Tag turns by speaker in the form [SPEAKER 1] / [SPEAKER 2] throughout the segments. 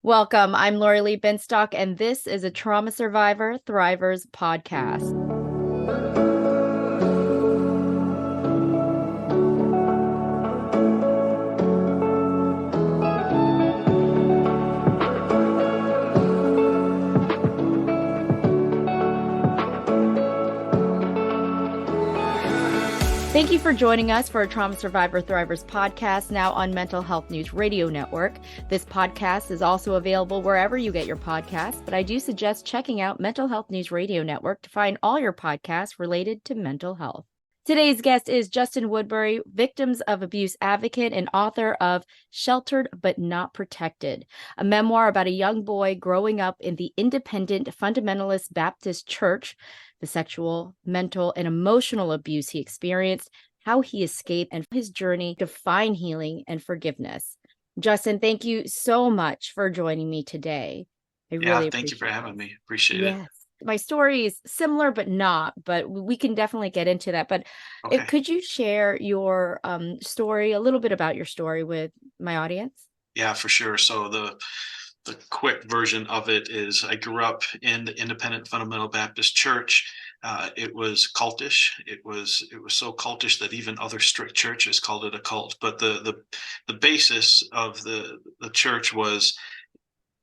[SPEAKER 1] Welcome. I'm Lori Lee Binstock, and this is a Trauma Survivor Thrivers podcast. Thank you for joining us for a Trauma Survivor Thrivers podcast, now on Mental Health News Radio Network. This podcast is also available wherever you get your podcasts, but I do suggest checking out Mental Health News Radio Network to find all your podcasts related to mental health. Today's guest is Justin Woodbury, victims of abuse advocate and author of Sheltered But Not Protected, a memoir about a young boy growing up in the independent Fundamentalist Baptist church, the sexual, mental, and emotional abuse he experienced, how he escaped, and his journey to find healing and forgiveness. Justin, thank you so much for joining me today.
[SPEAKER 2] Thank you for having me. Appreciate it.
[SPEAKER 1] My story is similar, but not, but we can definitely get into that. But
[SPEAKER 2] Okay.
[SPEAKER 1] could you share your story, a little bit about your story with my audience?
[SPEAKER 2] Yeah, for sure. So the quick version of it is I grew up in the independent fundamental Baptist church. It was cultish. It was so cultish that even other strict churches called it a cult. But the basis of the church was,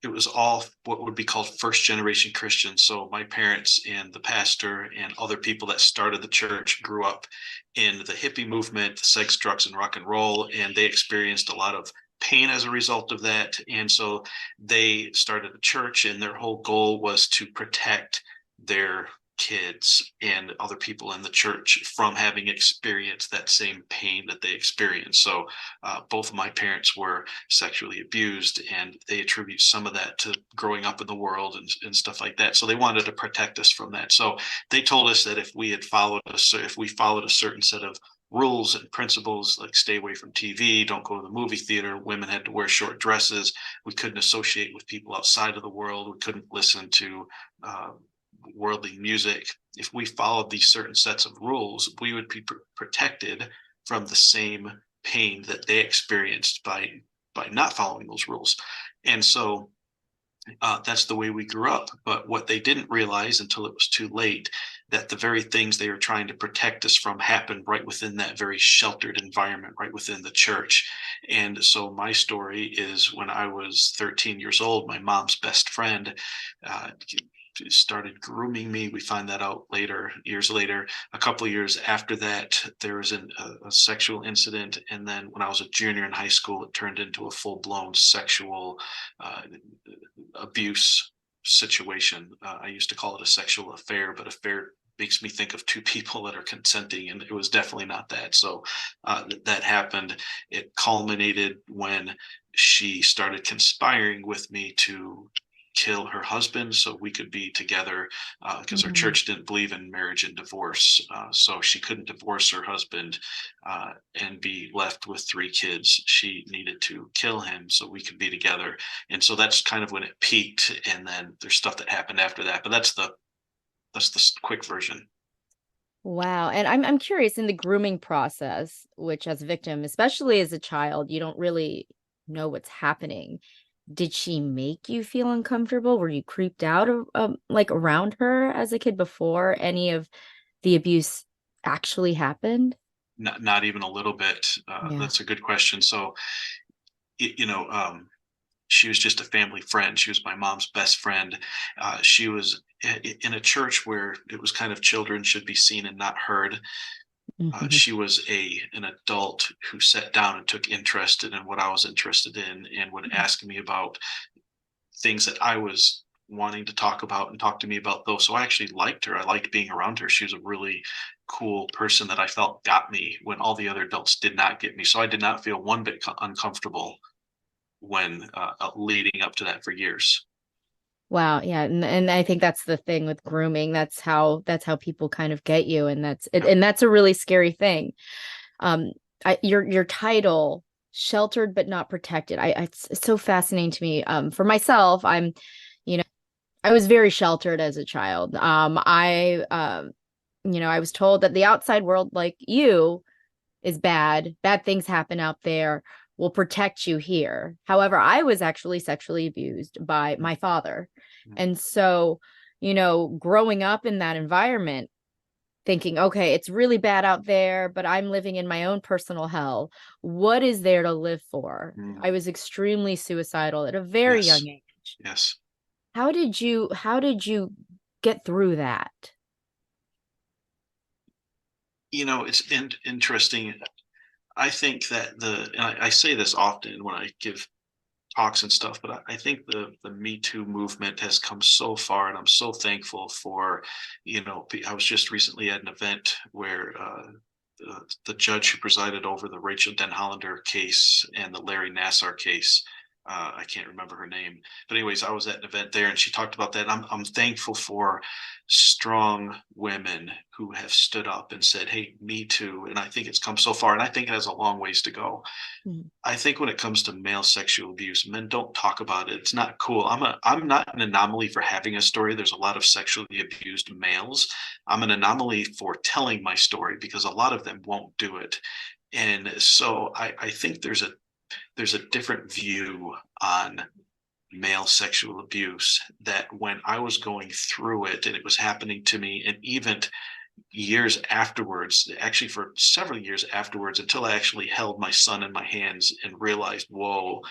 [SPEAKER 2] it was all what would be called first generation Christians. So my parents and the pastor and other people that started the church grew up in the hippie movement, sex, drugs, and rock and roll, and they experienced a lot of pain as a result of that. And so they started a church, and their whole goal was to protect their kids and other people in the church from having experienced that same pain that they experienced. So both of my parents were sexually abused, and they attribute some of that to growing up in the world and stuff like that. So they wanted to protect us from that. So they told us that if we followed a certain set of rules and principles, like stay away from TV, don't go to the movie theater, women had to wear short dresses, we couldn't associate with people outside of the world, we couldn't listen to worldly music. If we followed these certain sets of rules, we would be protected from the same pain that they experienced by not following those rules. And so that's the way we grew up. But what they didn't realize until it was too late, that the very things they were trying to protect us from happened right within that very sheltered environment, right within the church. And so my story is, when I was 13 years old, my mom's best friend started grooming me. We find that out later, years later. A couple of years after that, there was a sexual incident. And then when I was a junior in high school, it turned into a full-blown sexual abuse situation. I used to call it a sexual affair, but affair makes me think of two people that are consenting, and it was definitely not that. So that happened. It culminated when she started conspiring with me to kill her husband so we could be together, because our church didn't believe in marriage and divorce. So she couldn't divorce her husband and be left with 3 kids. She needed to kill him so we could be together. And so that's kind of when it peaked. And then there's stuff that happened after that, but that's the quick version.
[SPEAKER 1] Wow. And I'm curious, in the grooming process, which as a victim, especially as a child, you don't really know what's happening. Did she make you feel uncomfortable? Were you creeped out like around her as a kid before any of the abuse actually happened?
[SPEAKER 2] Not even a little bit.
[SPEAKER 1] Yeah.
[SPEAKER 2] That's a good question. So, she was just a family friend. She was my mom's best friend. She was in a church where it was kind of children should be seen and not heard. She was an adult who sat down and took interest in what I was interested in, and would ask me about things that I was wanting to talk about and talk to me about those. So I actually liked her. I liked being around her. She was a really cool person that I felt got me when all the other adults did not get me. So I did not feel one bit uncomfortable when leading up to that for years.
[SPEAKER 1] Wow. Yeah. And I think that's the thing with grooming. That's how people kind of get you. And that's a really scary thing. Your title, Sheltered But Not Protected. It's so fascinating to me. For myself, I was very sheltered as a child. I was told that the outside world, like you, is bad. Bad things happen out there. will protect you here. However, I was actually sexually abused by my father. And so, growing up in that environment, thinking, okay, it's really bad out there, but I'm living in my own personal hell. What is there to live for? I was extremely suicidal at a very
[SPEAKER 2] Yes.
[SPEAKER 1] young age.
[SPEAKER 2] Yes.
[SPEAKER 1] How did you get through that?
[SPEAKER 2] It's interesting. I think that and I say this often when I give talks and stuff, but I think the Me Too movement has come so far, and I'm so thankful for, I was just recently at an event where the judge who presided over the Rachel Denhollander case and the Larry Nassar case. I can't remember her name, but anyways, I was at an event there, and she talked about that. I'm thankful for strong women who have stood up and said, "Hey, me too." And I think it's come so far, and I think it has a long ways to go.
[SPEAKER 1] Mm.
[SPEAKER 2] I think when it comes to male sexual abuse, men don't talk about it. It's not cool. I'm not an anomaly for having a story. There's a lot of sexually abused males. I'm an anomaly for telling my story because a lot of them won't do it. And so I think there's a different view on male sexual abuse, that when I was going through it and it was happening to me, and even years afterwards, actually for several years afterwards, until I actually held my son in my hands and realized, whoa,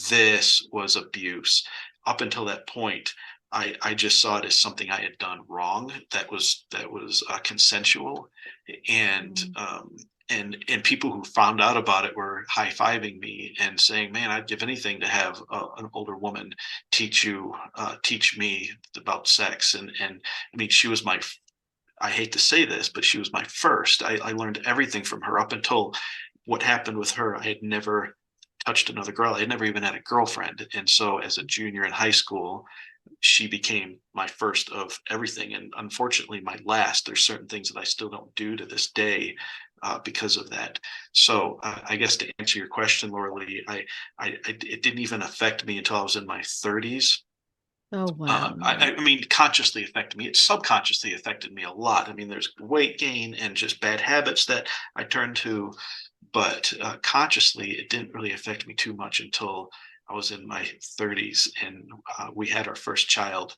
[SPEAKER 2] this was abuse. Up until that point, I just saw it as something I had done wrong, that was consensual, and
[SPEAKER 1] Mm.
[SPEAKER 2] and people who found out about it were high-fiving me and saying, "Man, I'd give anything to have an older woman teach me about sex." And I mean, she was I hate to say this, but she was my first. I learned everything from her. Up until what happened with her, I had never touched another girl. I had never even had a girlfriend. And so as a junior in high school, she became my first of everything. And unfortunately, my last. There's certain things that I still don't do to this day because of that. So I guess to answer your question, Laura Lee, it didn't even affect me until I was in my 30s.
[SPEAKER 1] Oh, wow.
[SPEAKER 2] I mean, consciously affected me. It subconsciously affected me a lot. I mean, there's weight gain and just bad habits that I turned to, but consciously, it didn't really affect me too much until I was in my 30s, and we had our first child.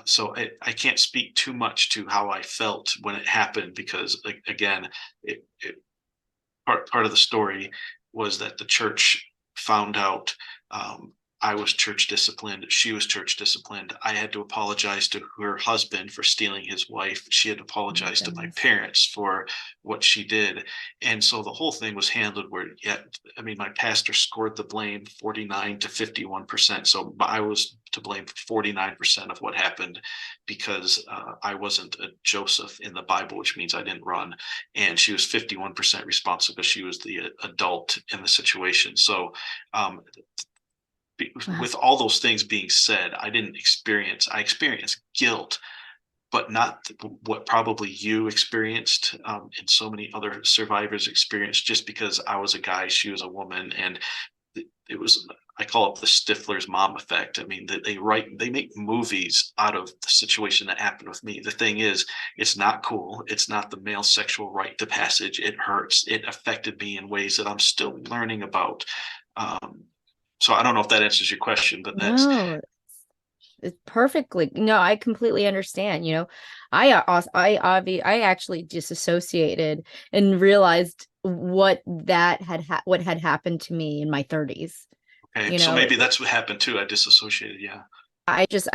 [SPEAKER 2] So I can't speak too much to how I felt when it happened, because, like, again, part of the story was that the church found out. I was church disciplined. She was church disciplined. I had to apologize to her husband for stealing his wife. She had to
[SPEAKER 1] Oh my
[SPEAKER 2] apologize to my
[SPEAKER 1] goodness.
[SPEAKER 2] parents for what she did. And so the whole thing was handled where, yeah, I mean, my pastor scored the blame 49 to 51%. So I was to blame for 49% of what happened, because I wasn't a Joseph in the Bible, which means I didn't run. And she was 51% responsible because she was the adult in the situation. So um,
[SPEAKER 1] Wow.
[SPEAKER 2] with all those things being said, I experienced guilt, but not what probably you experienced, and so many other survivors experienced, just because I was a guy, she was a woman. And it was, I call it the Stifler's mom effect. I mean, they make movies out of the situation that happened with me. The thing is, it's not cool. It's not the male sexual rite to passage. It hurts. It affected me in ways that I'm still learning about. Um, so I don't know if that answers your question, but that's,
[SPEAKER 1] No, it's perfectly. No, I completely understand. I actually disassociated and realized what had happened to me in my 30s.
[SPEAKER 2] okay.
[SPEAKER 1] You
[SPEAKER 2] So
[SPEAKER 1] know,
[SPEAKER 2] maybe that's what happened too. I disassociated. Yeah.
[SPEAKER 1] I thought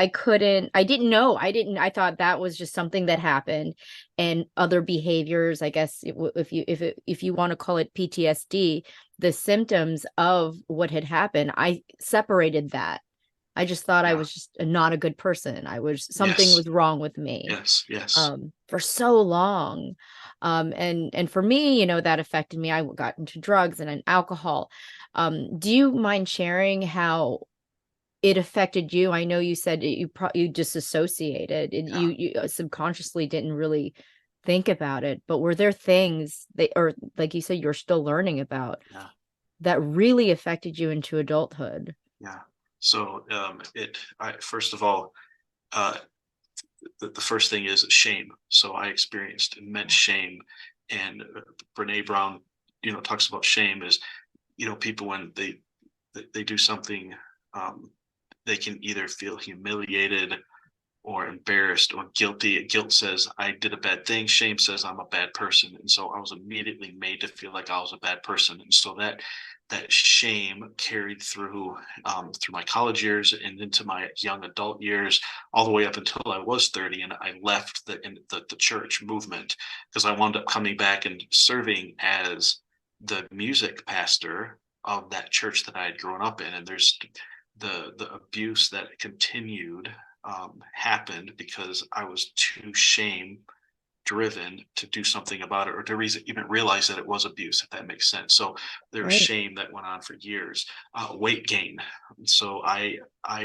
[SPEAKER 1] that was just something that happened, and other behaviors, I guess, if you want to call it PTSD, the symptoms of what had happened, I separated that. I just thought I
[SPEAKER 2] Yeah.
[SPEAKER 1] was just not a good person. Something
[SPEAKER 2] Yes.
[SPEAKER 1] was wrong with me
[SPEAKER 2] Yes. Yes.
[SPEAKER 1] for so long. And for me, that affected me. I got into drugs and alcohol. Do you mind sharing how it affected you? I know you said you disassociated and
[SPEAKER 2] Yeah.
[SPEAKER 1] you subconsciously didn't really think about it, but were there things or like you said, you're still learning about,
[SPEAKER 2] Yeah.
[SPEAKER 1] that really affected you into adulthood?
[SPEAKER 2] Yeah. So first of all, uh, the first thing is shame. So I experienced immense shame, and Brene Brown, talks about shame as people when they do something, they can either feel humiliated or embarrassed or guilty. Guilt says I did a bad thing. Shame says I'm a bad person. And so I was immediately made to feel like I was a bad person. And so that shame carried through my college years and into my young adult years, all the way up until I was 30, and I left the church movement because I wound up coming back and serving as the music pastor of that church that I had grown up in. And there's the abuse that continued happened because I was too shame driven to do something about it, or to even realize that it was abuse, if that makes sense. So there was
[SPEAKER 1] Right.
[SPEAKER 2] shame that went on for years. Weight gain. So I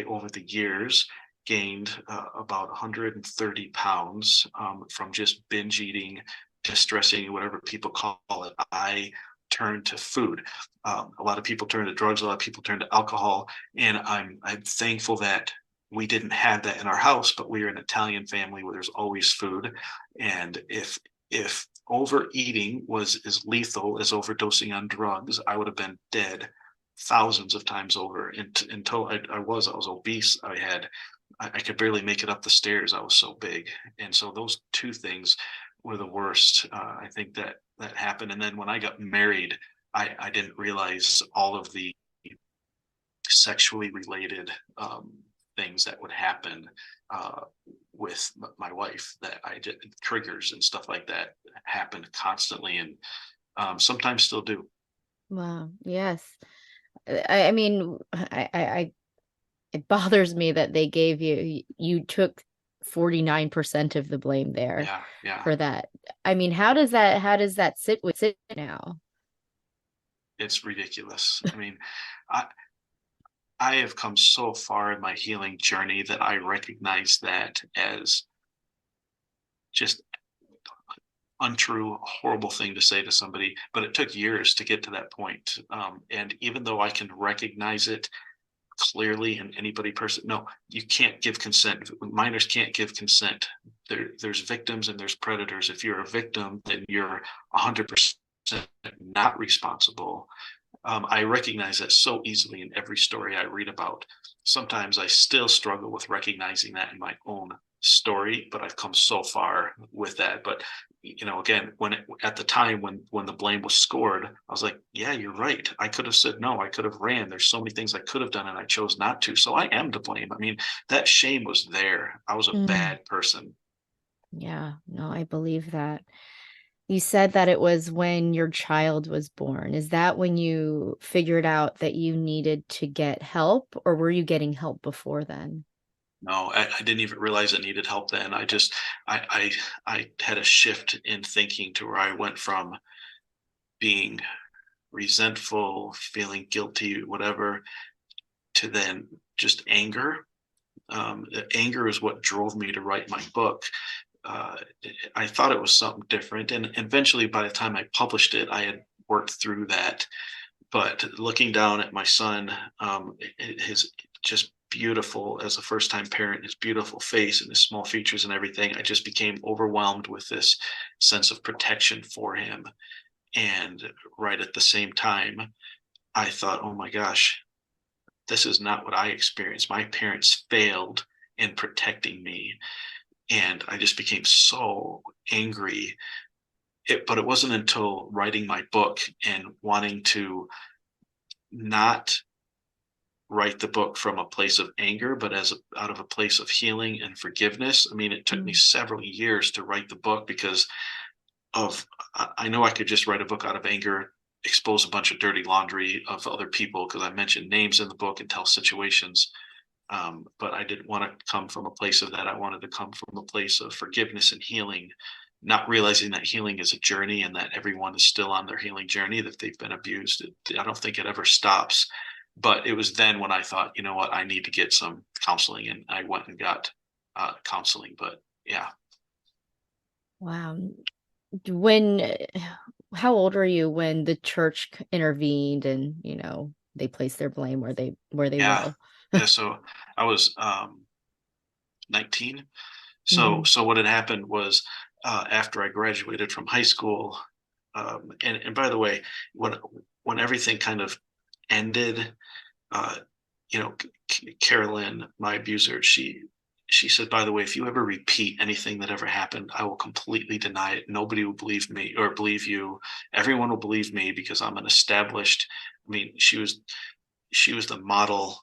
[SPEAKER 2] over the years gained about 130 pounds from just binge eating, distressing, whatever people call it. I turned to food. A lot of people turn to drugs. A lot of people turn to alcohol, and I'm thankful that we didn't have that in our house, but we are an Italian family where there's always food. And if overeating was as lethal as overdosing on drugs, I would have been dead thousands of times over. Until I was obese. I could barely make it up the stairs. I was so big. And so those two things were the worst. I think that happened. And then when I got married, I didn't realize all of the sexually related things that would happen with my wife, that I did, triggers and stuff like that happened constantly, and sometimes still do.
[SPEAKER 1] Wow. Yes. I mean, it bothers me that they gave you took 49% of the blame there
[SPEAKER 2] Yeah, yeah,
[SPEAKER 1] for that. I mean, how does that sit now?
[SPEAKER 2] it's ridiculous. I mean, I I have come so far in my healing journey that I recognize that as just untrue, horrible thing to say to somebody, but it took years to get to that point. And even though I can recognize it clearly in anybody person, no, you can't give consent. Minors can't give consent. There's victims and there's predators. If you're a victim, then you're 100% not responsible. I recognize that so easily in every story I read about. Sometimes I still struggle with recognizing that in my own story, but I've come so far with that. But again, at the time when the blame was scored, I was like, yeah, you're right. I could have said no. I could have ran. There's so many things I could have done, and I chose not to. So I am to blame. I mean, that shame was there. I was a
[SPEAKER 1] Mm,
[SPEAKER 2] bad person.
[SPEAKER 1] yeah, no, I believe that. You said that it was when your child was born. Is that when you figured out that you needed to get help, or were you getting help before then?
[SPEAKER 2] No, I didn't even realize I needed help then. I had a shift in thinking to where I went from being resentful, feeling guilty, whatever, to then just anger. Anger is what drove me to write my book. Uh, I thought it was something different, and eventually, by the time I published it, I had worked through that. But looking down at my son, his just beautiful as a first time parent, his beautiful face and his small features and everything, I just became overwhelmed with this sense of protection for him. And right at the same time, I thought, oh my gosh, this is not what I experienced. My parents failed in protecting me. And I just became so angry. But it wasn't until writing my book and wanting to not write the book from a place of anger, but out of a place of healing and forgiveness. I mean, it took me
[SPEAKER 1] Mm,
[SPEAKER 2] several years to write the book because of I know I could just write a book out of anger, expose a bunch of dirty laundry of other people because I mentioned names in the book and tell situations. But I didn't want to come from a place of that. I wanted to come from a place of forgiveness and healing, not realizing that healing is a journey and that everyone is still on their healing journey, that they've been abused. I don't think it ever stops. But it was then when I thought, you know what, I need to get some counseling. And I went and got counseling. But yeah,
[SPEAKER 1] wow. When how old were you when the church intervened and, they placed their blame where they
[SPEAKER 2] yeah,
[SPEAKER 1] will?
[SPEAKER 2] yeah. So I was 19. So,
[SPEAKER 1] Mhm.
[SPEAKER 2] so what had happened was after I graduated from high school, and by the way, what when everything kind of ended, uh, Carolyn, my abuser, she said, by the way, if you ever repeat anything that ever happened, I will completely deny it. Nobody will believe me or believe you. Everyone will believe me because I'm an established. I mean, she was the model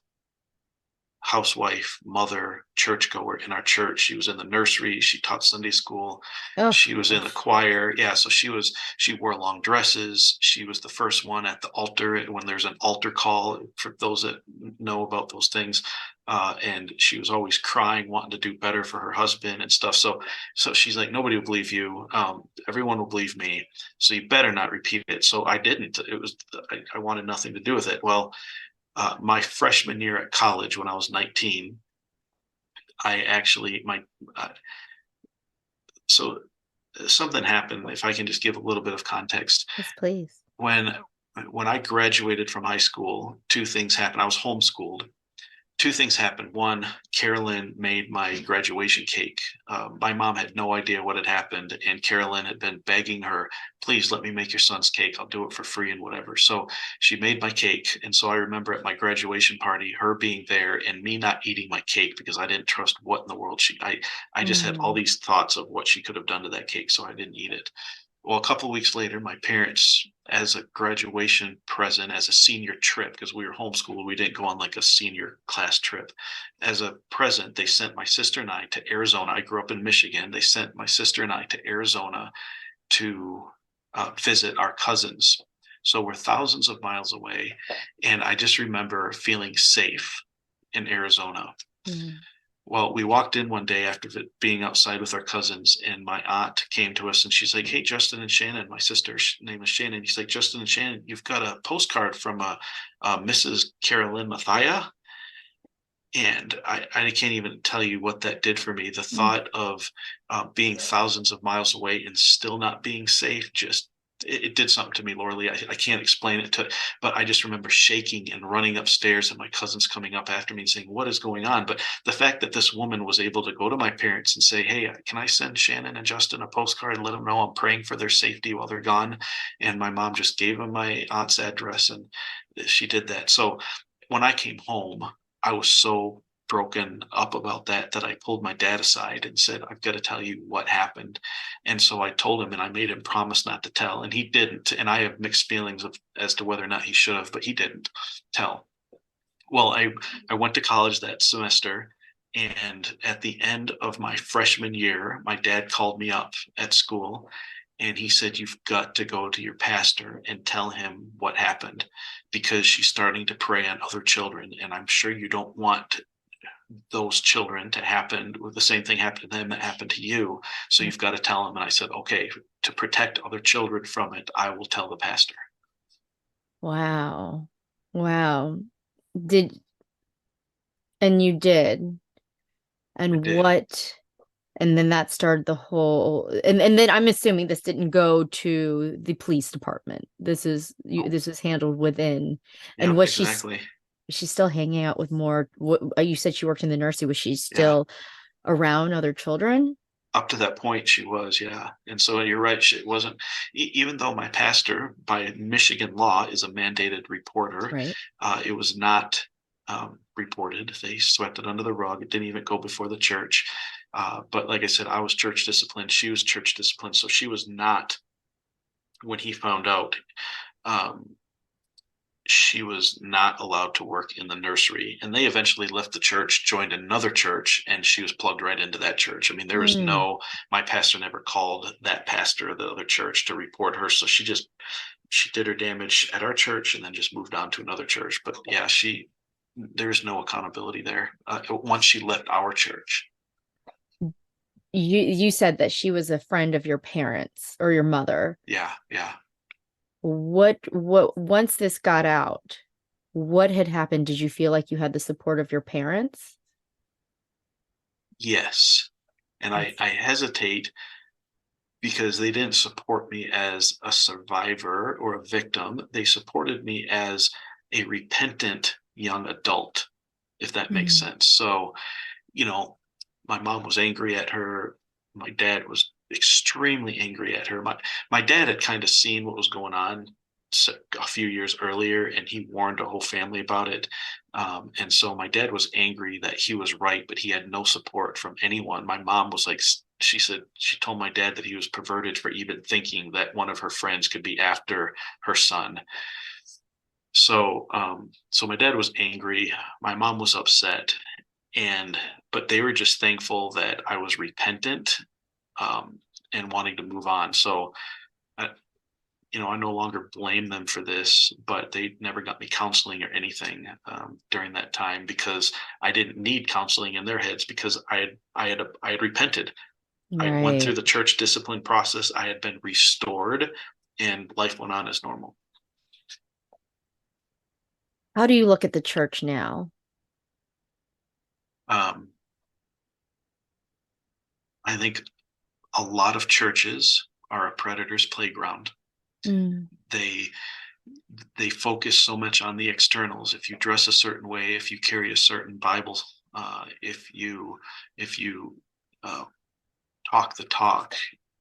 [SPEAKER 2] housewife, mother, churchgoer in our church. She was in the nursery. She taught Sunday school.
[SPEAKER 1] Oh,
[SPEAKER 2] She was in the choir. Yeah, so she wore long dresses. She was the first one at the altar when there's an altar call for those that know about those things. And she was always crying, wanting to do better for her husband and stuff. So she's like, nobody will believe you. Everyone will believe me. So you better not repeat it. So I didn't. I wanted nothing to do with it. Well, my freshman year at college when I was 19, I actually my uh, so something happened. If I can just give a little bit of context,
[SPEAKER 1] yes, please.
[SPEAKER 2] when when I graduated from high school, two things happened. I was homeschooled. Two things happened. One, Carolyn made my graduation cake. My mom had no idea what had happened, and Carolyn had been begging her, please let me make your son's cake. I'll do it for free and whatever. So she made my cake. And so I remember at my graduation party, her being there and me not eating my cake because I didn't trust what in the world I just had all
[SPEAKER 1] Mm,
[SPEAKER 2] these thoughts of what she could have done to that cake. So I didn't eat it. Well, a couple of weeks later, my parents, as a graduation present, as a senior trip, because we were homeschooled, we didn't go on like a senior class trip. As a present, they sent my sister and I to Arizona. I grew up in Michigan. They sent my sister and I to Arizona to visit our cousins. So we're thousands of miles away. And I just remember feeling safe in Arizona.
[SPEAKER 1] mm,
[SPEAKER 2] Well, we walked in one day after being outside with our cousins, and my aunt came to us and she's like, hey, Justin and Shannon, my sister's name is Shannon. He's like, Justin and Shannon, you've got a postcard from Mrs. Carolyn Mathia. And I can't even tell you what that did for me. The
[SPEAKER 1] mm.
[SPEAKER 2] thought of being thousands of miles away and still not being safe just it did something to me, Laura. I can't explain it but I just remember shaking and running upstairs and my cousins coming up after me and saying, what is going on? But the fact that this woman was able to go to my parents and say, hey, can I send Shannon and Justin a postcard and let them know I'm praying for their safety while they're gone? And my mom just gave them my aunt's address and she did that. So when I came home, I was so broken up about that I pulled my dad aside and said, I've got to tell you what happened. And so I told him and I made him promise not to tell. And he didn't. And I have mixed feelings as to whether or not he should have, but he didn't tell. Well, I went to college that semester. And at the end of my freshman year, my dad called me up at school and he said, you've got to go to your pastor and tell him what happened because she's starting to prey on other children. And I'm sure you don't want those children to happen with the same thing happened to them that happened to you. So you've got to tell them. And I said, okay, to protect other children from it, I will tell the pastor.
[SPEAKER 1] Wow. Wow. Did, and you did.
[SPEAKER 2] I
[SPEAKER 1] And
[SPEAKER 2] did.
[SPEAKER 1] what, and then that started the whole, and then I'm assuming this didn't go to the police department.
[SPEAKER 2] Oh,
[SPEAKER 1] this was handled within. And
[SPEAKER 2] yep, exactly.
[SPEAKER 1] was she still hanging out with more, what you said she worked in the nursery, was she
[SPEAKER 2] Yeah.
[SPEAKER 1] still around other children?
[SPEAKER 2] Up to that point, she was, yeah. And so you're right. It wasn't, even though my pastor by Michigan law is a mandated reporter,
[SPEAKER 1] Right.
[SPEAKER 2] it was not reported. They swept it under the rug. It didn't even go before the church. But like I said, I was church disciplined. She was church disciplined. So she was not, when he found out, um, she was not allowed to work in the nursery. And they eventually left the church, joined another church, and she was plugged right into that church. I mean, there was
[SPEAKER 1] Mm.
[SPEAKER 2] my pastor never called that pastor of the other church to report her. So she did her damage at our church and then just moved on to another church. But yeah, there's no accountability there once she left our church.
[SPEAKER 1] You said that she was a friend of your parents or your mother.
[SPEAKER 2] Yeah, yeah.
[SPEAKER 1] Once this got out, what had happened? Did you feel like you had the support of your parents?
[SPEAKER 2] Yes. And
[SPEAKER 1] Yes.
[SPEAKER 2] I hesitate because they didn't support me as a survivor or a victim. They supported me as a repentant young adult, if that makes
[SPEAKER 1] Mm.
[SPEAKER 2] sense. So, you know, my mom was angry at her. My dad was extremely angry at her. My dad had kind of seen what was going on a few years earlier, and he warned a whole family about it. And so my dad was angry that he was right, but he had no support from anyone. My mom was like, she said she told my dad that he was perverted for even thinking that one of her friends could be after her son. So so my dad was angry, my mom was upset, and but they were just thankful that I was repentant, and wanting to move on. So I, I no longer blame them for this, but they never got me counseling or anything during that time, because I didn't need counseling in their heads, because I had repented. I went through
[SPEAKER 1] Right.
[SPEAKER 2] the church discipline process. I had been restored, and life went on as normal.
[SPEAKER 1] How do you look at the church now?
[SPEAKER 2] Um, I think a lot of churches are a predator's playground.
[SPEAKER 1] Mm.
[SPEAKER 2] They they focus so much on the externals. If you dress a certain way, if you carry a certain Bible, if you uh, talk the talk,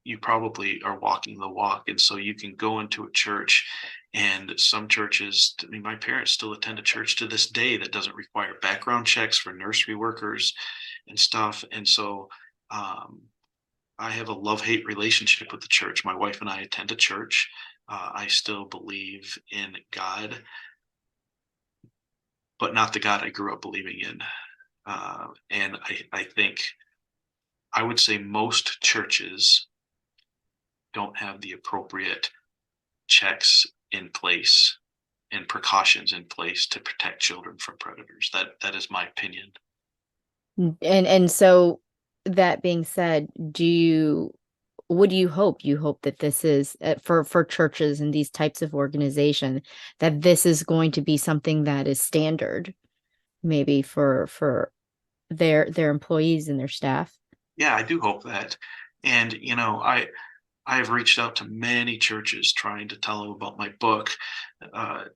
[SPEAKER 2] you probably are walking the walk. And so you can go into a church, and some churches, I mean, my parents still attend a church to this day that doesn't require background checks for nursery workers and stuff. And so I have a love-hate relationship with the church. My wife and I attend a church. I still believe in God, but not the God I grew up believing in. And I think I would say most churches don't have the appropriate checks in place and precautions in place to protect children from predators. That is my opinion.
[SPEAKER 1] And so that being said, what do you hope? You hope that this is for churches and these types of organization, that this is going to be something that is standard, maybe for their employees and their staff.
[SPEAKER 2] Yeah, I do hope that. And I have reached out to many churches trying to tell them about my book,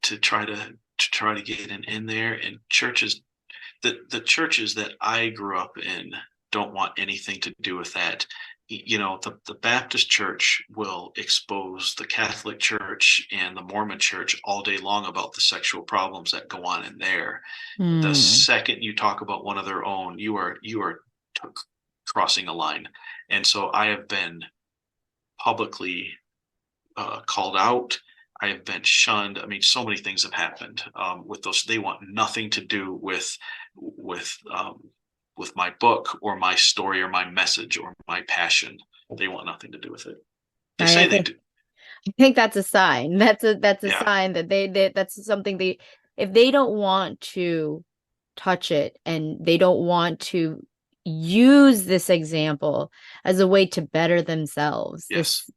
[SPEAKER 2] to try to get in there. And churches, the churches that I grew up in, don't want anything to do with that. The Baptist church will expose the Catholic church and the Mormon church all day long about the sexual problems that go on in there. The
[SPEAKER 1] Hmm.
[SPEAKER 2] second you talk about one of their own, you are crossing a line. And so I have been publicly called out. I have been shunned. I mean, so many things have happened with those. They want nothing to do with my book or my story or my message or my passion. They want nothing to do with it. They
[SPEAKER 1] I
[SPEAKER 2] say they
[SPEAKER 1] think
[SPEAKER 2] do.
[SPEAKER 1] I think that's a sign. That's a
[SPEAKER 2] Yeah.
[SPEAKER 1] sign that that's something if they don't want to touch it and they don't want to use this example as a way to better themselves,
[SPEAKER 2] Yes.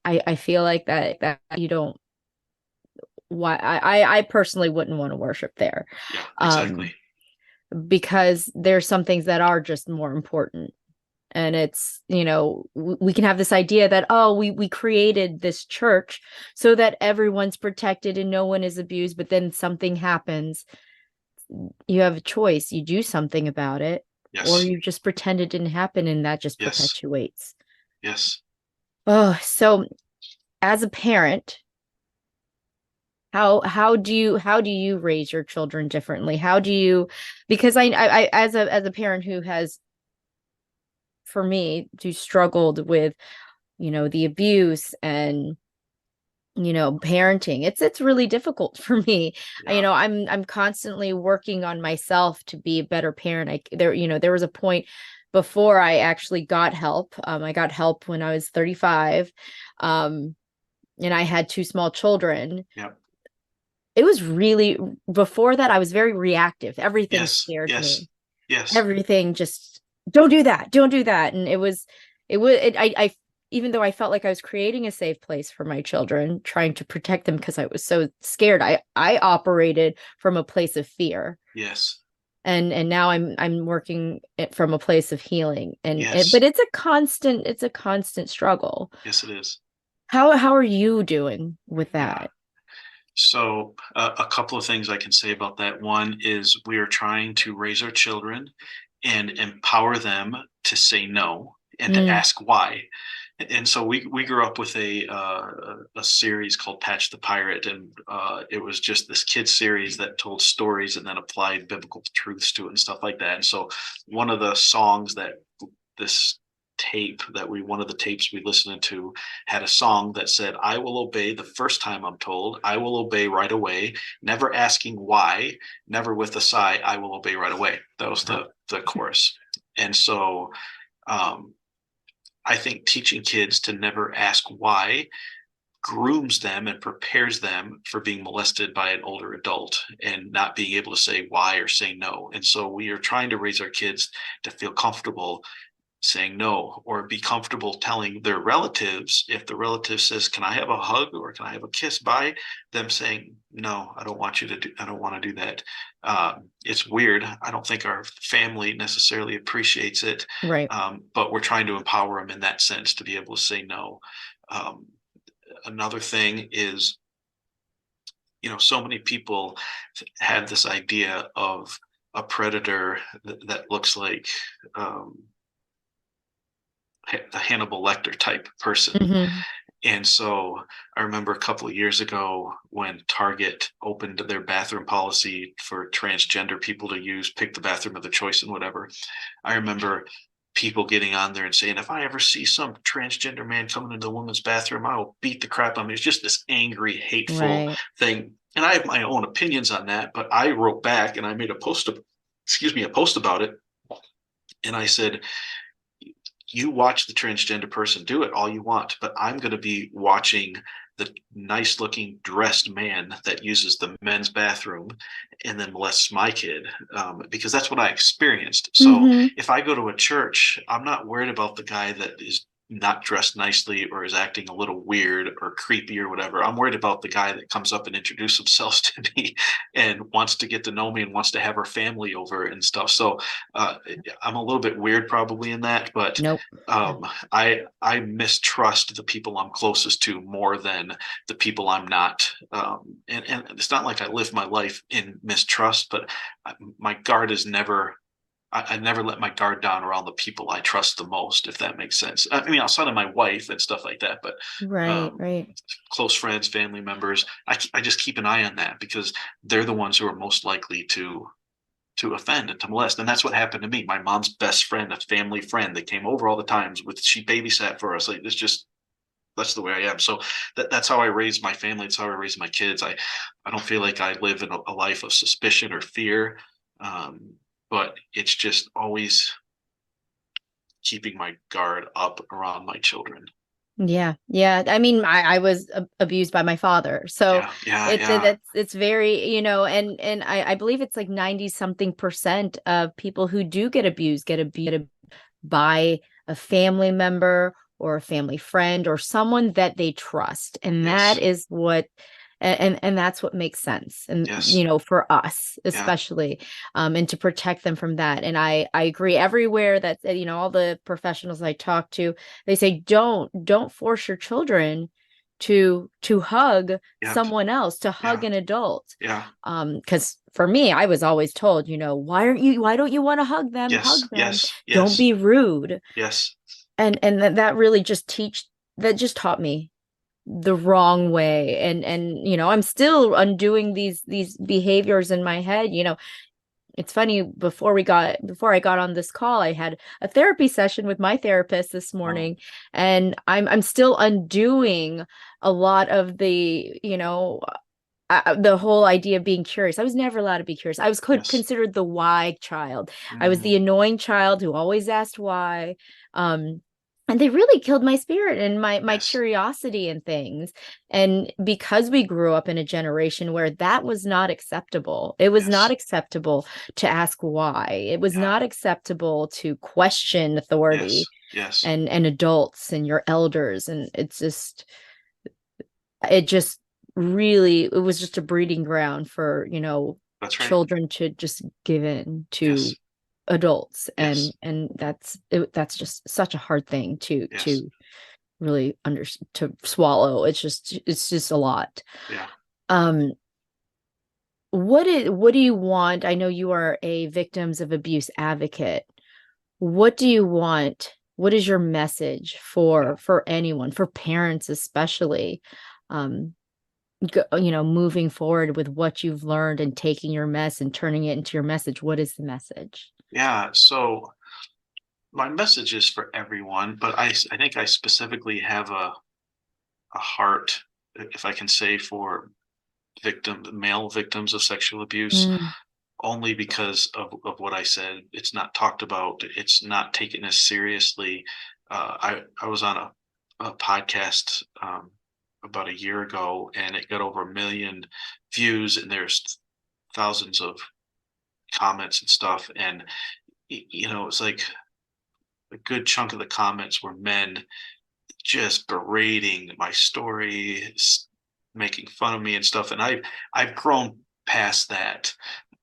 [SPEAKER 1] I feel like that you don't why I personally wouldn't want to worship there.
[SPEAKER 2] Yeah.
[SPEAKER 1] Um,
[SPEAKER 2] Exactly.
[SPEAKER 1] because there's some things that are just more important. And it's, we can have this idea that, oh, we created this church so that everyone's protected and no one is abused, but then something happens. You have a choice. You do something about it, or
[SPEAKER 2] Yes.
[SPEAKER 1] you just pretend it didn't happen, and that just
[SPEAKER 2] Yes.
[SPEAKER 1] perpetuates.
[SPEAKER 2] Yes.
[SPEAKER 1] Oh, so as a parent, how do you raise your children differently? How do you, because I as a parent who has, for me, who struggled with, the abuse and parenting, it's really difficult for me.
[SPEAKER 2] Yeah.
[SPEAKER 1] I'm constantly working on myself to be a better parent. There was a point before I actually got help. I got help when I was 35, and I had two small children.
[SPEAKER 2] Yeah.
[SPEAKER 1] It was really, before that I was very reactive. Everything
[SPEAKER 2] Yes.
[SPEAKER 1] scared
[SPEAKER 2] Yes.
[SPEAKER 1] me.
[SPEAKER 2] Yes.
[SPEAKER 1] Everything just, don't do that. And I even though I felt like I was creating a safe place for my children, trying to protect them because I was so scared, I operated from a place of fear.
[SPEAKER 2] Yes.
[SPEAKER 1] And now I'm working it from a place of healing, but
[SPEAKER 2] Yes.
[SPEAKER 1] it's a constant struggle.
[SPEAKER 2] Yes, it is.
[SPEAKER 1] How are you doing with
[SPEAKER 2] Yeah.
[SPEAKER 1] that?
[SPEAKER 2] So, a couple of things I can say about that. One is we are trying to raise our children and empower them to say no and to
[SPEAKER 1] Mm,
[SPEAKER 2] ask why. And so we grew up with a series called Patch the Pirate, and it was just this kids series that told stories and then applied biblical truths to it and stuff like that. And so one of the songs that this one of the tapes we listened to had a song that said, "I will obey the first time I'm told. I will obey right away, never asking why, never with a sigh. I will obey right away." That was the chorus. And so I think teaching kids to never ask why grooms them and prepares them for being molested by an older adult and not being able to say why or say no. And so we are trying to raise our kids to feel comfortable saying no, or be comfortable telling their relatives, if the relative says, "Can I have a hug or can I have a kiss?" by them saying, "No, I don't want you to do, I don't want to do that." It's weird. I don't think our family necessarily appreciates it.
[SPEAKER 1] Right.
[SPEAKER 2] But we're trying to empower them in that sense to be able to say no. Another thing is, so many people have this idea of a predator that looks like a Hannibal Lecter type person.
[SPEAKER 1] Mm-hmm.
[SPEAKER 2] And so I remember a couple of years ago when Target opened their bathroom policy for transgender people to pick the bathroom of their choice and whatever. I remember people getting on there and saying, "If I ever see some transgender man coming into the women's bathroom, I will beat the crap out of him." It's just this angry, hateful
[SPEAKER 1] Right.
[SPEAKER 2] thing. And I have my own opinions on that, but I wrote back and I made a post about it. And I said, "You watch the transgender person do it all you want, but I'm going to be watching the nice looking dressed man that uses the men's bathroom and then molests my kid," because that's what I experienced. So
[SPEAKER 1] Mm-hmm.
[SPEAKER 2] if I go to a church, I'm not worried about the guy that is not dressed nicely or is acting a little weird or creepy or whatever. I'm worried about the guy that comes up and introduces himself to me and wants to get to know me and wants to have her family over and stuff. So I'm a little bit weird probably in that, but
[SPEAKER 1] Nope.
[SPEAKER 2] I mistrust the people I'm closest to more than the people I'm not. And it's not like I live my life in mistrust, but my guard is never. I never let my guard down around the people I trust the most, if that makes sense. I mean, outside of my wife and stuff like that, but
[SPEAKER 1] Right. Right.
[SPEAKER 2] close friends, family members, I just keep an eye on that because they're the ones who are most likely to offend and to molest. And that's what happened to me. My mom's best friend, a family friend that came over all the times she babysat for us. Like it's just, that's the way I am. So that's how I raise my family. It's how I raise my kids. I don't feel like I live in a life of suspicion or fear. But it's just always keeping my guard up around my children.
[SPEAKER 1] Yeah. Yeah. I mean, I was abused by my father. So
[SPEAKER 2] Yeah.
[SPEAKER 1] it's very, and I believe it's like 90 something percent of people who do get abused by a family member or a family friend or someone that they trust. And that
[SPEAKER 2] Yes.
[SPEAKER 1] is what and that's what makes sense. And
[SPEAKER 2] Yes.
[SPEAKER 1] for us
[SPEAKER 2] Yeah.
[SPEAKER 1] especially, and to protect them from that. And I agree everywhere that all the professionals I talk to, they say don't force your children to hug
[SPEAKER 2] Yep.
[SPEAKER 1] someone else, to hug
[SPEAKER 2] Yeah.
[SPEAKER 1] an adult.
[SPEAKER 2] Yeah.
[SPEAKER 1] Because for me, I was always told, why don't you want to hug them?
[SPEAKER 2] Yes.
[SPEAKER 1] Hug them.
[SPEAKER 2] Yes.
[SPEAKER 1] Don't
[SPEAKER 2] Yes.
[SPEAKER 1] be rude.
[SPEAKER 2] Yes.
[SPEAKER 1] And that really that just taught me the wrong way. And I'm still undoing these behaviors in my head. It's funny, before I got on this call, I had a therapy session with my therapist this
[SPEAKER 2] Oh,
[SPEAKER 1] morning, and I'm still undoing a lot of the whole idea of being curious. I was never allowed to be curious. I was
[SPEAKER 2] yes.
[SPEAKER 1] considered the why child. I was the
[SPEAKER 2] Mm,
[SPEAKER 1] annoying child who always asked why. And they really killed my spirit and my
[SPEAKER 2] yes.
[SPEAKER 1] curiosity and things. And because we grew up in a generation where that was not acceptable, it was not
[SPEAKER 2] Yes.
[SPEAKER 1] acceptable to ask why. It was
[SPEAKER 2] Yeah.
[SPEAKER 1] not acceptable to question authority
[SPEAKER 2] Yes. Yes.
[SPEAKER 1] and adults and your elders. And it just really, it was just a breeding ground for
[SPEAKER 2] That's right.
[SPEAKER 1] children to just give in
[SPEAKER 2] Yes.
[SPEAKER 1] to adults. and
[SPEAKER 2] Yes.
[SPEAKER 1] and that's just such a hard thing to
[SPEAKER 2] Yes.
[SPEAKER 1] really to swallow. It's just a lot.
[SPEAKER 2] Yeah.
[SPEAKER 1] um what do you want? I know you are a victims of abuse advocate. What do you want what is your message for anyone, for parents especially, um, moving forward with what you've learned and taking your mess and turning it into your message? What is the message?
[SPEAKER 2] Yeah. So my message is for everyone, but I think I specifically have a heart, if I can say, for male victims of sexual abuse,
[SPEAKER 1] Mm,
[SPEAKER 2] only because of what I said. It's not talked about. It's not taken as seriously. I was on a podcast about a year ago, and it got over 1 million views, and there's thousands of comments and stuff. And it's like a good chunk of the comments were men just berating my story, making fun of me and stuff. And I've grown past that.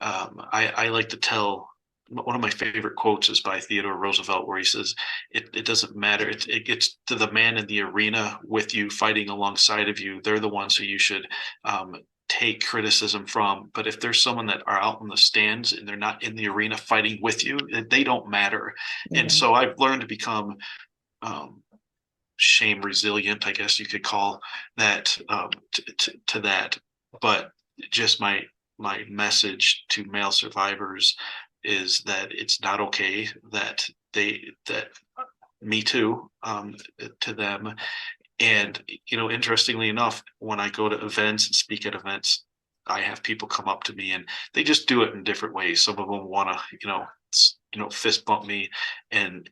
[SPEAKER 2] I like to tell, one of my favorite quotes is by Theodore Roosevelt, where he says, "It doesn't matter. It gets to the man in the arena with you, fighting alongside of you. They're the ones who you should take criticism from. But if there's someone that are out in the stands and they're not in the arena fighting with you, they don't matter." And
[SPEAKER 1] yeah.
[SPEAKER 2] so I've learned to become um, shame resilient, I guess you could call that, to that. But just my message to male survivors is that it's not okay, that me too, to them. And interestingly enough, when I go to events and speak at events, I have people come up to me and they just do it in different ways. Some of them want to, fist bump me, and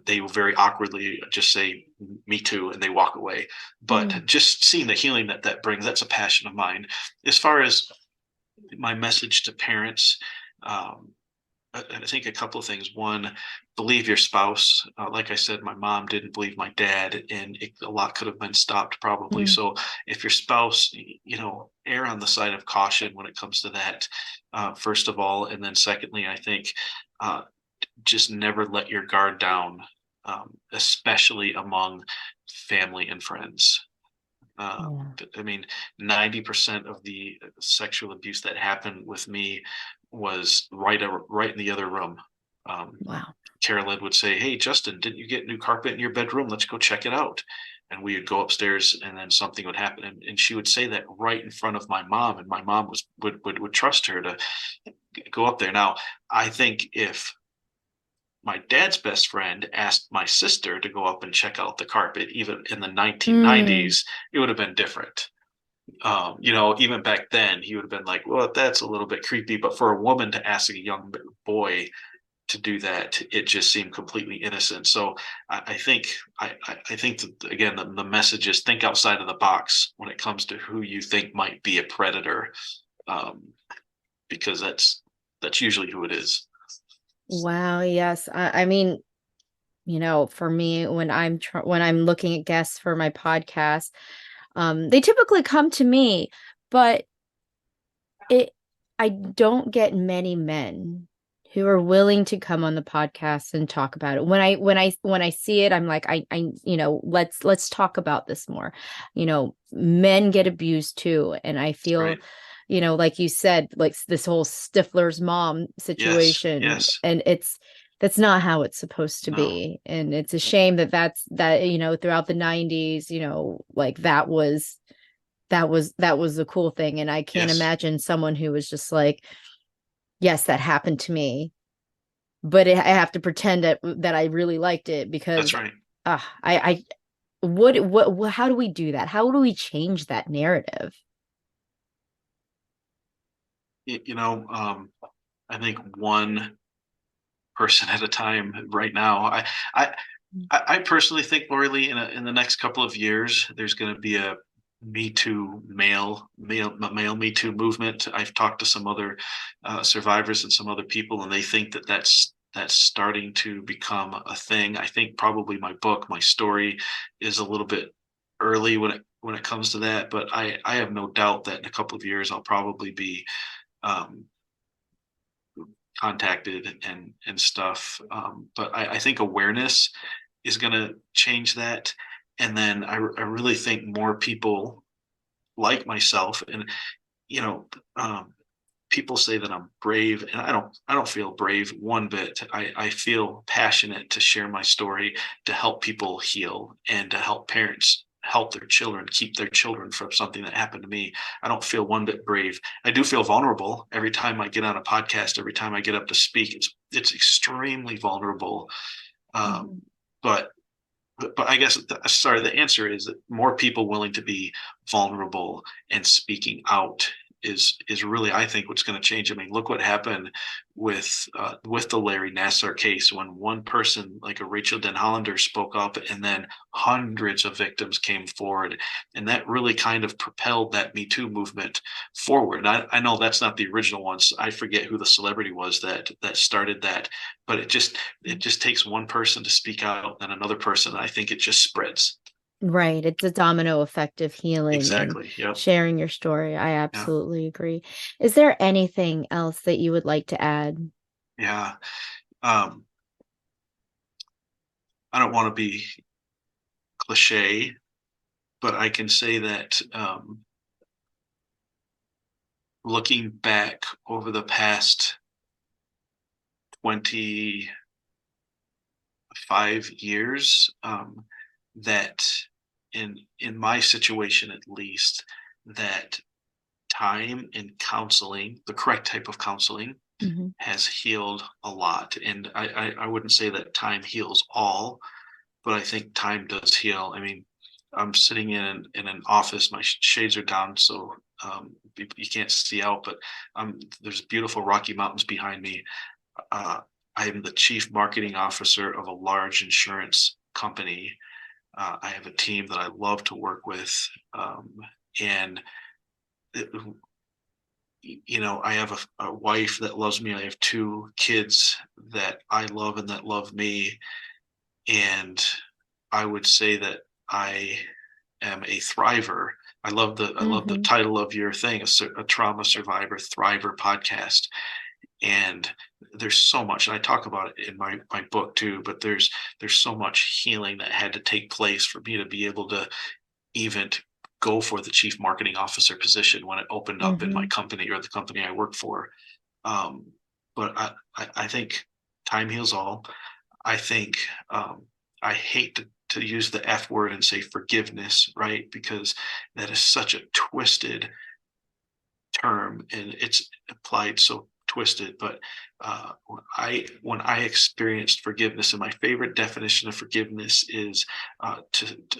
[SPEAKER 2] they will very awkwardly just say "me too" and they walk away.
[SPEAKER 1] Mm,
[SPEAKER 2] But just seeing the healing that brings, that's a passion of mine. As far as my message to parents, um, I think a couple of things. One, believe your spouse. Like I said, my mom didn't believe my dad, and a lot could have been stopped probably.
[SPEAKER 1] mm,
[SPEAKER 2] So if your spouse, err on the side of caution when it comes to that, first of all. And then secondly, I think uh, just never let your guard down, especially among family and friends.
[SPEAKER 1] yeah.
[SPEAKER 2] I mean, 90% of the sexual abuse that happened with me was right in the other room. Um,
[SPEAKER 1] Wow.
[SPEAKER 2] Carolyn would say, "Hey, Justin, didn't you get new carpet in your bedroom? Let's go check it out." And we would go upstairs, and then something would happen, and she would say that right in front of my mom, and my mom would trust her to go up there. Now, I think if my dad's best friend asked my sister to go up and check out the carpet, even in the
[SPEAKER 1] Mm,
[SPEAKER 2] 1990s, it would have been different. Even back then, he would have been like, "Well, that's a little bit creepy." But for a woman to ask a young boy to do that, it just seemed completely innocent. So I think that, again, the message is think outside of the box when it comes to who you think might be a predator, um, because that's usually who it is.
[SPEAKER 1] wow. Yes. I mean, for me, when I'm looking at guests for my podcast, they typically come to me, but it I don't get many men who are willing to come on the podcast and talk about it. When I see it, I'm like, let's talk about this more. Men get abused too, and I feel,
[SPEAKER 2] Right.
[SPEAKER 1] like you said, like this whole Stifler's mom
[SPEAKER 2] Yes.
[SPEAKER 1] situation,
[SPEAKER 2] Yes.
[SPEAKER 1] and that's not how it's supposed to
[SPEAKER 2] No.
[SPEAKER 1] be. And it's a shame that throughout the 90s, like that was a cool thing. And I can't
[SPEAKER 2] Yes.
[SPEAKER 1] imagine someone who was just like, yes, that happened to me, but I have to pretend that I really liked it
[SPEAKER 2] That's
[SPEAKER 1] because
[SPEAKER 2] right.
[SPEAKER 1] I what how do we do that? How do we change that narrative?
[SPEAKER 2] Y- You know, um, I think one person at a time right now. I I personally think, Lori, in the next couple of years, there's going to be a Me Too male Me Too movement. I've talked to some other survivors and some other people, and they think that's starting to become a thing. I think probably my story, is a little bit early when it comes to that, but I have no doubt that in a couple of years I'll probably be um, contacted and stuff. But I think awareness is going to change that. And then I really think more people like myself, and you know um, people say that I'm brave, and I don't feel brave one bit. I feel passionate to share my story, to help people heal, and to help parents help their children, keep their children from something that happened to me. I don't feel one bit brave. I do feel vulnerable every time I get on a podcast, every time I get up to speak. It's extremely vulnerable. Um, but I guess the answer is that more people willing to be vulnerable and speaking out is really, I think, what's going to change. I mean, look what happened with the Larry Nassar case, when one person like a Rachel Den Hollander spoke up, and then hundreds of victims came forward, and that really kind of propelled that Me Too movement forward. I know that's not the original ones. I forget who the celebrity was that started that, but it just takes one person to speak out and another person, and I think it just spreads.
[SPEAKER 1] Right. It's a domino effect of healing and
[SPEAKER 2] Exactly. Yep.
[SPEAKER 1] sharing your story. I
[SPEAKER 2] Yeah.
[SPEAKER 1] absolutely agree. Is there anything else that you would like to add?
[SPEAKER 2] Yeah. I don't want to be cliche, but I can say that looking back over the past 25 years, that in my situation at least, that time and counseling, the correct type of counseling, has healed a lot. And I wouldn't say that time heals all, but I think time does heal. I mean, I'm sitting in an office. My shades are down, so you can't see out. But there's beautiful Rocky Mountains behind me. I am the chief marketing officer of a large insurance company. I have a team that I love to work with, and it, I have a wife that loves me. I have 2 kids that I love and that love me. And I would say that I am a thriver. I love the title of your thing, a trauma survivor thriver podcast. And there's so much, and I talk about it in my book too, but there's so much healing that had to take place for me to be able to even go for the chief marketing officer position when it opened up in my company, or the company I work for. But I think time heals all. I think I hate to use the F word and say forgiveness, right? Because that is such a twisted term, and it's applied so twisted. But when I experienced forgiveness, and my favorite definition of forgiveness is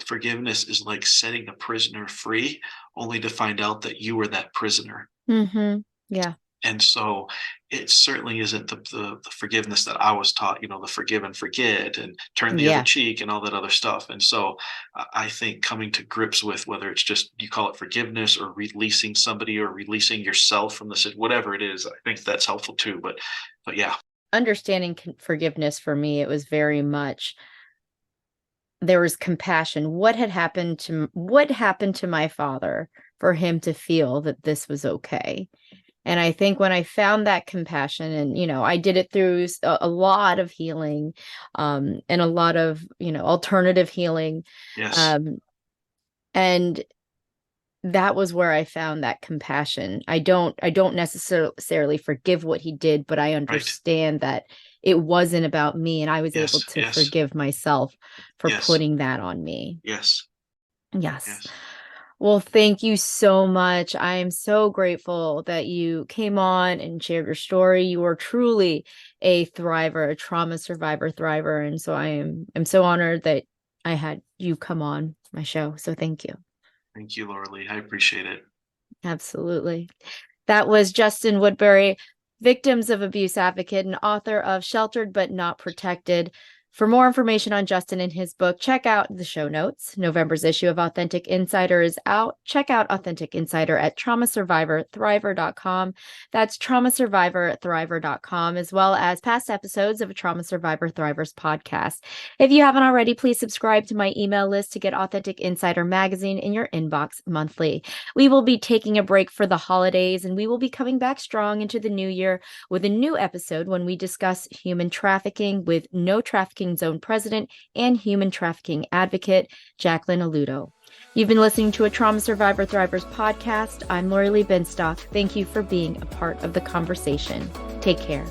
[SPEAKER 2] forgiveness is like setting a prisoner free, only to find out that you were that prisoner.
[SPEAKER 1] Yeah.
[SPEAKER 2] And so it certainly isn't the forgiveness that I was taught, the forgive and forget and turn the other cheek and all that other stuff. And so I think coming to grips with, whether it's just, you call it forgiveness, or releasing somebody, or releasing yourself from the, whatever it is, I think that's helpful too. But yeah.
[SPEAKER 1] Understanding forgiveness for me, it was very much, there was compassion. What happened to my father for him to feel that this was okay? And I think when I found that compassion, and, I did it through a lot of healing, and a lot of, alternative healing.
[SPEAKER 2] Yes.
[SPEAKER 1] And that was where I found that compassion. I don't necessarily forgive what he did, but I understand that it wasn't about me, and I was able to forgive myself for putting that on me.
[SPEAKER 2] Yes.
[SPEAKER 1] Well, thank you so much. I am so grateful that you came on and shared your story. You are truly a thriver, a trauma survivor thriver. And so I'm so honored that I had you come on my show. So thank you.
[SPEAKER 2] Thank you, Laura Lee. I appreciate it.
[SPEAKER 1] Absolutely. That was Justin Woodbury, victims of abuse advocate and author of Sheltered But Not Protected. For more information on Justin and his book, check out the show notes. November's issue of Authentic Insider is out. Check out Authentic Insider at traumasurvivorthriver.com. That's traumasurvivorthriver.com, as well as past episodes of a Trauma Survivor Thrivers podcast. If you haven't already, please subscribe to my email list to get Authentic Insider magazine in your inbox monthly. We will be taking a break for the holidays, and we will be coming back strong into the new year with a new episode when we discuss human trafficking with No Trafficking Zone president and human trafficking advocate, Jacquelyn Aluotto. You've been listening to a Trauma Survivor Thrivers podcast. I'm Lori Lee Binstock. Thank you for being a part of the conversation. Take care.